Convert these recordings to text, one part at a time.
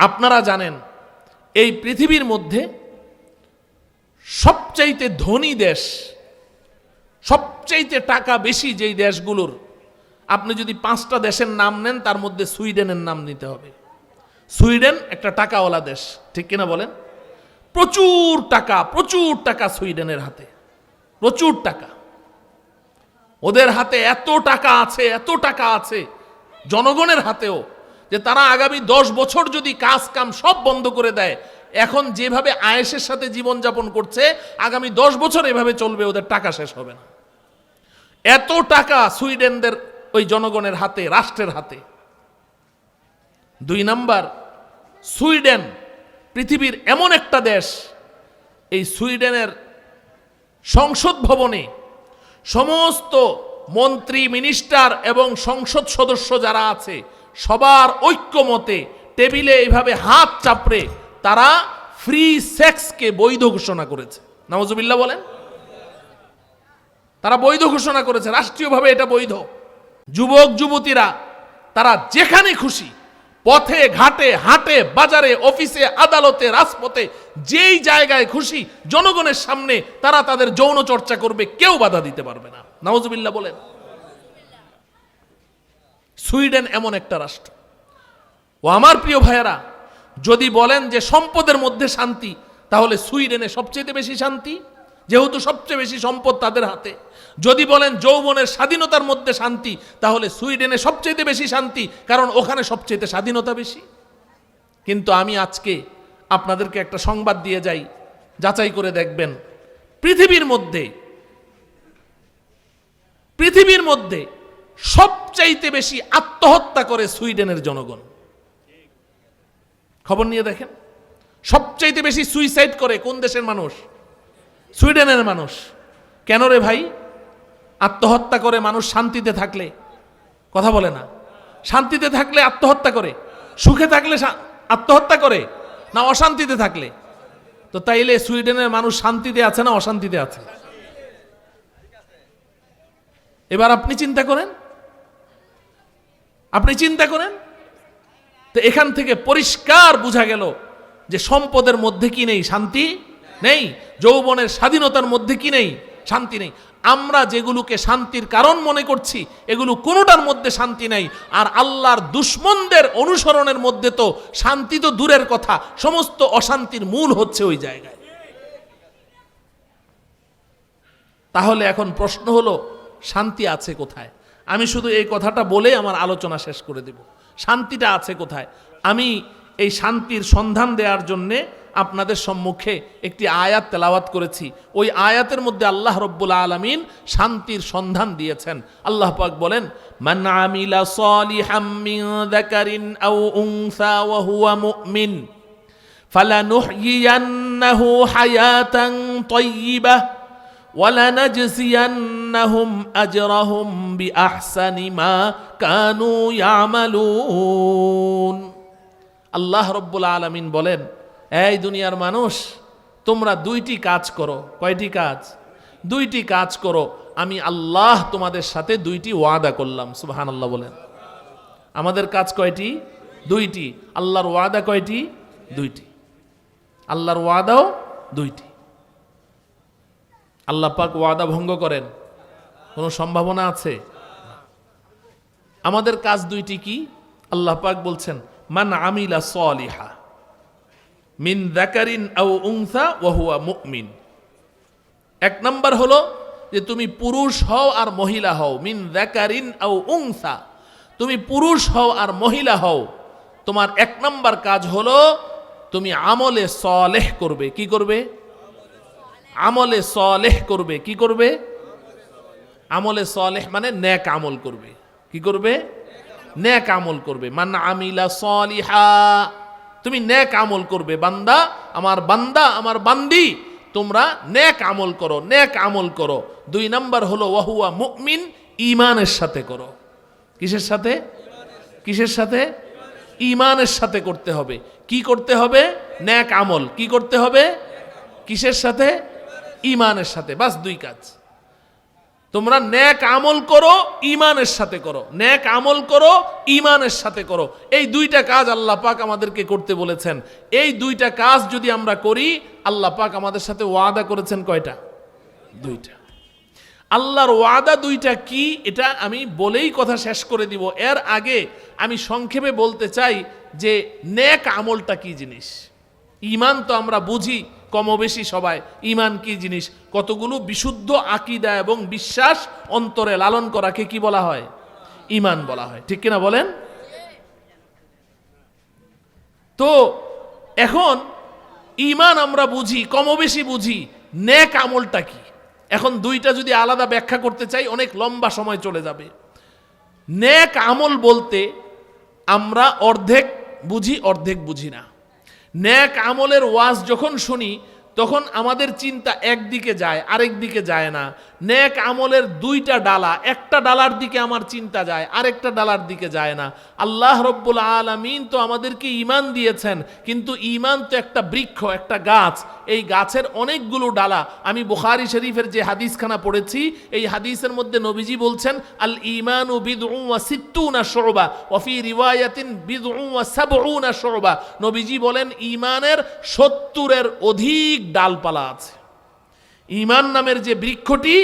আপনারা জানেন এই পৃথিবীর মধ্যে সবচাইতে ধনী দেশ, সবচাইতে টাকা বেশি যেই দেশগুলোর, আপনি যদি 5টা দেশের নাম নেন তার মধ্যে সুইডেনের নাম নিতে হবে। সুইডেন একটা টাকাওয়ালা দেশ, ঠিক কিনা বলেন? প্রচুর টাকা সুইডেনের হাতে, প্রচুর টাকা। ওদের হাতে এত টাকা আছে জনগণের হাতেও, যে তারা আগামী 10 বছর যদি কাজ কাম সব বন্ধ করে দেয়, এখন যেভাবে আয়েশের সাথে জীবনযাপন করছে, আগামী 10 বছর এভাবে চলবে, ওদের টাকা শেষ হবে না। এত টাকা সুইডেনদের ওই জনগণের হাতে, রাষ্ট্রের হাতে। 2 নাম্বার, সুইডেন পৃথিবীর এমন একটা দেশ, এই সুইডেনের সংসদ ভবনে সমস্ত মন্ত্রী, মিনিস্টার এবং সংসদ সদস্য যারা আছে, সবার ঐক্যমতে টেবিলে এইভাবে হাত চাপড়ে তারা ফ্রি সেক্সকে বৈধ ঘোষণা করেছে। নাউজুবিল্লাহ বলেন। তারা বৈধ ঘোষণা করেছে, রাষ্ট্রীয়ভাবে এটা বৈধ। যুবক যুবতীরা তারা যেখানে খুশি, পথে ঘাটে, হাটে বাজারে, অফিসে আদালতে, রাজপথে, যেই জায়গায় খুশি জনগণের সামনে তারা তাদের যৌন চর্চা করবে, কেউ বাধা দিতে পারবে না। নাউজুবিল্লাহ বলেন। সুইডেন এমন একটা রাষ্ট্র। ও আমার প্রিয় ভাইয়েরা, যদি বলেন যে সম্পদের মধ্যে শান্তি, তাহলে সুইডেনে সবচেয়ে বেশি শান্তি, যেহেতু সবচেয়ে বেশি সম্পদ তাদের হাতে। যদি বলেন যৌবনের স্বাধীনতার মধ্যে শান্তি, তাহলে সুইডেনে সবচেয়ে বেশি শান্তি, কারণ ওখানে সবচেয়ে স্বাধীনতা বেশি। কিন্তু আমি আজকে আপনাদেরকে একটা সংবাদ দিয়ে যাই, যাচাই করে দেখবেন, পৃথিবীর মধ্যে সবচাইতে বেশি আত্মহত্যা করে সুইডেনের জনগণ। খবর নিয়ে দেখেন, সবচাইতে বেশি সুইসাইড করে কোন দেশের মানুষ? সুইডেনের মানুষ। কেন রে ভাই? আত্মহত্যা করে মানুষ শান্তিতে থাকলে, কথা বলে না, শান্তিতে থাকলে আত্মহত্যা করে, সুখে থাকলে আত্মহত্যা করে, না অশান্তিতে থাকলে? তো তাইলে সুইডেনের মানুষ শান্তিতে আছে না অশান্তিতে আছে? এবার আপনি চিন্তা করেন। তো এখান থেকে পরিষ্কার বোঝা গেল যে সম্পদের মধ্যে কি নেই? শান্তি নেই। যৌবনের স্বাধীনতার মধ্যে কি নেই? শান্তি নেই। আমরা যেগুলোকে শান্তির কারণ মনে করছি, এগুলো কোনোটার মধ্যে শান্তি নেই। আর আল্লাহর দুশমনদের অনুসরণের মধ্যে তো শান্তি তো দূরের কথা, সমস্ত অশান্তির মূল হচ্ছে ওই জায়গায়। তাহলে এখন প্রশ্ন হলো, শান্তি আছে কোথায়? আমি শুধু এই কথাটা বলে আমার আলোচনা শেষ করে দেব। শান্তিটা আছে কোথায়? আমি এই শান্তির সন্ধান দেওয়ার জন্যে আপনাদের সম্মুখে একটি আয়াত তেলাওয়াত করেছি। ওই আয়াতের মধ্যে আল্লাহ রব্বুল আলামিন শান্তির সন্ধান দিয়েছেন। আল্লাহ পাক বলেন, মান আমিলা সালিহাম মিন যাকারিন আও উনসা ওয়া হুয়া মুমিন ফালানুহয়িয়ান্নাহু হায়াতান তাইয়্যিবাহ ওয়ালানাজজিয়ান্নাহুম আজরাহুম বিআহসানি মা কানু ইয়ামালুন। আল্লাহ রব্বুল আলামিন বলেন, এই দুনিয়ার মানুষ, তোমরা 2টি কাজ করো। কয়টি কাজ? 2টি কাজ করো। আমি আল্লাহ তোমাদের সাথে 2টি ওয়াদা করলাম। সুবহানাল্লাহ বলেন। আমাদের কাজ কয়টি? 2টি। আল্লাহর ওয়াদা কয়টি? 2টি। আল্লাহর ওয়াদাও 2টি। আল্লাহ পাক ওয়াদা ভঙ্গ করেন? কোনো সম্ভাবনা আছে? আমাদের কাজ 2টি কি? আল্লাহ পাক বলছেন, মান আমিলা সালিহা মিন যাকারিন আও উনসা ওয়া হুয়া মুমিন। 1 নাম্বার হলো যে তুমি পুরুষ হও আর মহিলা হও। মিন যাকারিন আও উনসা, তুমি পুরুষ হও আর মহিলা হও। তোমার 1 নাম্বার কাজ হলো তুমি আমলে সালেহ করবে। কি করবে? আমলে সালেহ করবে। কি করবে? আমলে সালেহ মানে নেক আমল করবে। কি করবে? নেক আমল করবে। মান আমিলা সালিহা, তুমি নেক আমল করবে। বান্দা, আমার বান্দি, তোমরা নেক আমল করো, নেক আমল করো। 2 নাম্বার হলো ওয়া হুয়া মুমিন, ঈমানের সাথে করো। কিসের সাথে? কিসের সাথে? ঈমানের সাথে করতে হবে। কি করতে হবে? নেক আমল। কি করতে হবে? কিসের সাথে? ঈমানের সাথে। বাস 2 কাজ। তোমরা নেক আমল করো, ঈমানের সাথে করো, নেক আমল করো, ঈমানের সাথে করো। এই দুইটা কাজ আল্লাহ পাক আমাদেরকে করতে বলেছেন। এই দুইটা কাজ যদি আমরা করি, আল্লাহ পাক আমাদের সাথে ওয়াদা করেছেন কয়টা? দুইটা। আল্লাহর ওয়াদা দুইটা কি, এটা আমি বলেই কথা শেষ করে দিব। এর আগে আমি সংক্ষেপে বলতে চাই যে নেক আমলটা কি জিনিস। ঈমান তো আমরা বুঝি কমবেশি সবাই, ঈমান কি জিনিস। কতগুলো বিশুদ্ধ আকীদা এবং বিশ্বাস অন্তরে লালন করাকে কি বলা হয়? ঈমান বলা হয়, ঠিক কিনা বলেন? তো এখন ঈমান আমরা বুঝি, কমবেশি বুঝি, নেক আমলটা কি। এখন দুইটা যদি আলাদা ব্যাখ্যা করতে চাই অনেক লম্বা সময় চলে যাবে। নেক আমল বলতে আমরা অর্ধেক বুঝি, অর্ধেক বুঝি না। নেক আমলের ওয়াজ যখন শুনি তখন আমাদের চিন্তা একদিকে যায়, আরেক দিকে যায় না। নেক আমলের দুইটা ডালা, একটা ডালার দিকে আমার চিন্তা যায়, আরেকটা ডালার দিকে যায় না। আল্লাহ রব্বুল আলামিন তো আমাদেরকে ঈমান দিয়েছেন, কিন্তু ঈমান তো একটা বৃক্ষ, একটা গাছ। এই গাছের অনেকগুলো ডালা। আমি বুখারী শরীফের যে হাদিসখানা পড়েছি, এই হাদিসের মধ্যে নবীজি বলছেন আল ঈমানু বিদউন ওয়া সিত্তুনা শুবা ওয়া ফি রিওয়ায়াতিন বিদউন ওয়া সাবউনা শুবা। নবীজি বলেন ঈমানের 70-এর অধিক ডালপালা আছে। ঈমান নামের যে বৃক্ষটি,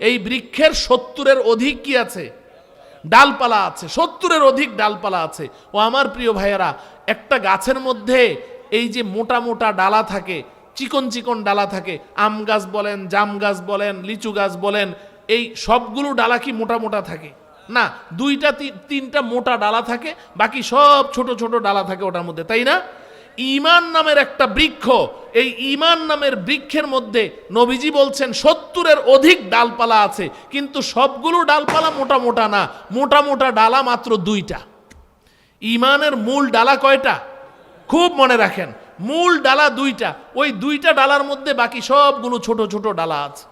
এই বৃক্ষের 70-এর অধিক কি আছে? ডালপালা আছে। 70-এর অধিক ডালপালা আছে। ও আমার প্রিয় ভাইয়েরা, একটা গাছের মধ্যে এই যে মোটা মোটা ডালা থাকে, চিকন চিকন ডালা থাকে, আম গাছ বলেন, জাম গাছ বলেন, লিচু গাছ বলেন, এই সবগুলো ডালা কি মোটা মোটা থাকে? না, দুইটা তিনটা মোটা ডালা থাকে, বাকি সব ছোট ছোট ডালা থাকে ওটার মধ্যে, তাই না? ঈমান নামের একটা বৃক্ষ, এই ঈমান নামের বৃক্ষের মধ্যে নবীজি বলছেন 70-এর অধিক ডালপালা আছে, কিন্তু সবগুলো ডালপালা মোটা মোটা না, মোটা মোটা ডালা মাত্র দুইটা। ঈমানের মূল ডালা কয়টা? খুব মনে রাখেন, মূল ডালা দুইটা। ওই দুইটা ডালার মধ্যে বাকি সবগুলো ছোট ছোট ডালা আছে।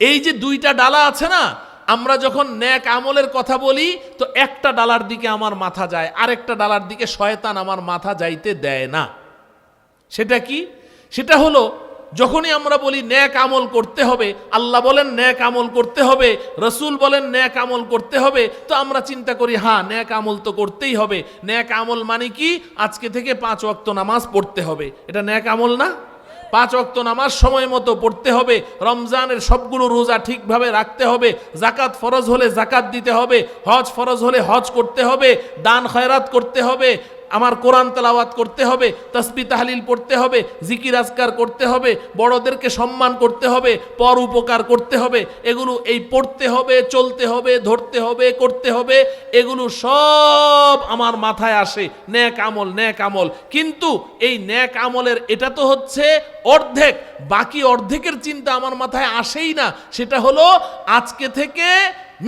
এই যে দুইটা ডালা আছে না, আমরা যখন নেক আমলের কথা বলি তো একটা ডালার দিকে আমার মাথা যায়, আরেকটা ডালার দিকে শয়তান আমার মাথা যাইতে দেয় না। সেটা কি? সেটা হলো যখনই আমরা বলি নেক আমল করতে হবে, আল্লাহ বলেন নেক আমল করতে হবে, রসুল বলেন নেক আমল করতে হবে, তো আমরা চিন্তা করি হ্যাঁ নেক আমল তো করতেই হবে। নেক আমল মানে কি? আজকে থেকে 5 ওয়াক্ত নামাজ পড়তে হবে। এটা নেক আমল না? 5 ওয়াক্ত নামাজ সময় মতো পড়তে হবে, রমজানের সবগুলো রোজা ঠিকভাবে রাখতে হবে, জাকাত ফরজ হলে জাকাত দিতে হবে, হজ ফরজ হলে হজ করতে হবে, দান খয়রাত করতে হবে, আমার কোরআন তেলাওয়াত করতে হবে, তাসবিহ তাহলিল পড়তে হবে, জিকির আজকার করতে হবে, বড়দেরকে সম্মান করতে হবে, পর উপকার করতে হবে। এগুলো এই পড়তে হবে, চলতে হবে, ধরতে হবে, করতে হবে, এগুলো সব আমার মাথায় আসে নেক আমল, নেক আমল। কিন্তু এই নেক আমলের এটা তো হচ্ছে অর্ধেক, বাকি অর্ধেকের চিন্তা আমার মাথায় আসেই না। সেটা হলো আজকে থেকে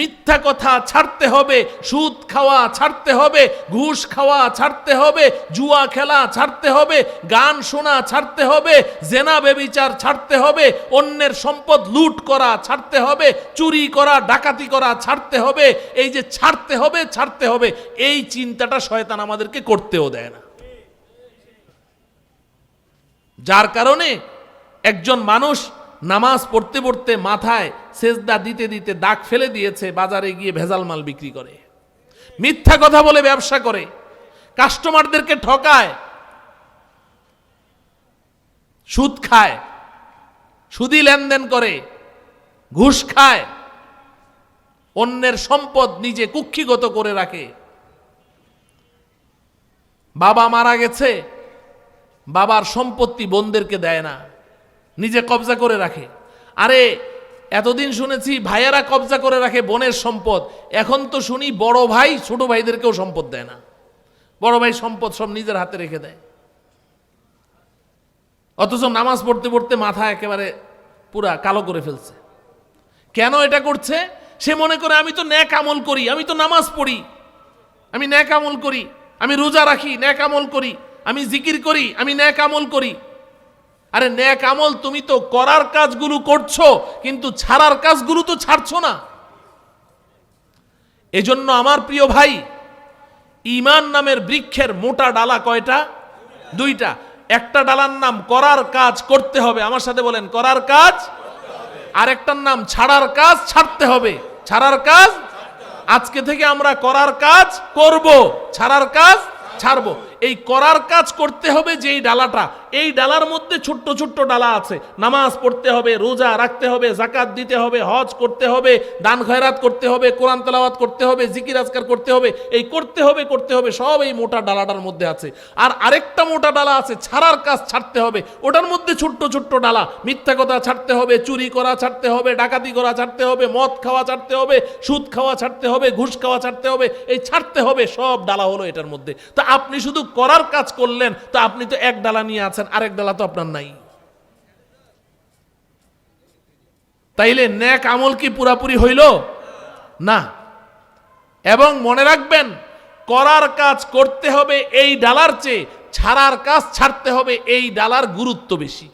মিথ্যা কথা ছাড়তে হবে, সুদ খাওয়া ছাড়তে হবে, ঘুষ খাওয়া ছাড়তে হবে, জুয়া খেলা ছাড়তে হবে, গান শোনা ছাড়তে হবে, জেনা ব্যভিচার ছাড়তে হবে, অন্যের সম্পদ লুট করা ছাড়তে হবে, চুরি করা ডাকাতি করা ছাড়তে হবে। এই যে ছাড়তে হবে, ছাড়তে হবে, এই চিন্তাটা শয়তান আমাদেরকে করতেও দেয় না। যার কারণে একজন মানুষ নামাজ পড়তে পড়তে মাথায় সেজদা দিতে দিতে দাগ ফেলে দিয়েছে, বাজারে গিয়ে ভেজাল মাল বিক্রি করে, মিথ্যা কথা বলে ব্যবসা করে, কাস্টমারদেরকে ঠকায়, সুদ খায়, সুদি লেনদেন করে, ঘুষ খায়, অন্যের সম্পদ নিজে কুক্ষিগত করে রাখে। বাবা মারা গেছে, বাবার সম্পত্তি বোনদেরকে দেয় না, নিজে কবজা করে রাখে। আরে এতদিন শুনেছি ভাইয়েরা কবজা করে রাখে বোনের সম্পদ, এখন তো শুনি বড় ভাই ছোট ভাইদেরকেও সম্পদ দেয় না, বড় ভাই সম্পদ সব নিজের হাতে রেখে দেয়। অথচ নামাজ পড়তে পড়তে মাথা একেবারে পুরা কালো করে ফেলছে। কেন এটা করছে? সে মনে করে আমি তো নেক আমল করি, আমি তো নামাজ পড়ি, আমি নেক আমল করি, আমি রোজা রাখি, নেক আমল করি, আমি জিকির করি, আমি নেক আমল করি। আরে নেক আমল তুমি তো করার কাজগুলো করছো, কিন্তু ছাড়ার কাজগুলো তো ছাড়ছো না। এজন্য আমার প্রিয় ভাই, ঈমান নামের বৃক্ষের মোটা ডালা কয়টা? দুইটা। একটা ডালার নাম করার কাজ করতে হবে। আমার সাথে বলেন করার কাজ। আরেকটার নাম ছাড়ার কাজ ছাড়তে হবে। ছাড়ার কাজ, আজকে থেকে আমরা করার কাজ করব, ছাড়ার কাজ ছাড়বো। এই করার কাজ করতে হবে যেই ডালাটা, এই ডালার মধ্যে ছোট্ট ছোট্ট ডালা আছে। নামাজ পড়তে হবে, রোজা রাখতে হবে, যাকাত দিতে হবে, হজ করতে হবে, দান খয়রাত করতে হবে, কোরআন তেলাওয়াত করতে হবে, জিকির আজকার করতে হবে। এই করতে হবে সব এই মোটা ডালাটার মধ্যে আছে। আর আরেকটা মোটা ডালা আছে ছাড়ার কাজ ছাড়তে হবে, ওটার মধ্যে ছোট্ট ছোট্ট ডালা। মিথ্যা কথা ছাড়তে হবে, চুরি করা ছাড়তে হবে, ডাকাতি করা ছাড়তে হবে, মদ খাওয়া ছাড়তে হবে, সুদ খাওয়া ছাড়তে হবে, ঘুষ খাওয়া ছাড়তে হবে। এই ছাড়তে হবে সব ডালা হলো এটার মধ্যে। তা আপনি শুধু করার কাজ করলেন, তো আপনি তো এক ডালা নিয়ে আছেন, আরেক ডালা তো আপনার নাই। তাইলে নেক আমল কি পুরাপুরি হইল না? এবং মনে রাখবেন, করার কাজ করতে হবে এই ডালার চেয়ে ছাড়ার কাজ ছাড়তে হবে এই ডালার গুরুত্ব বেশি।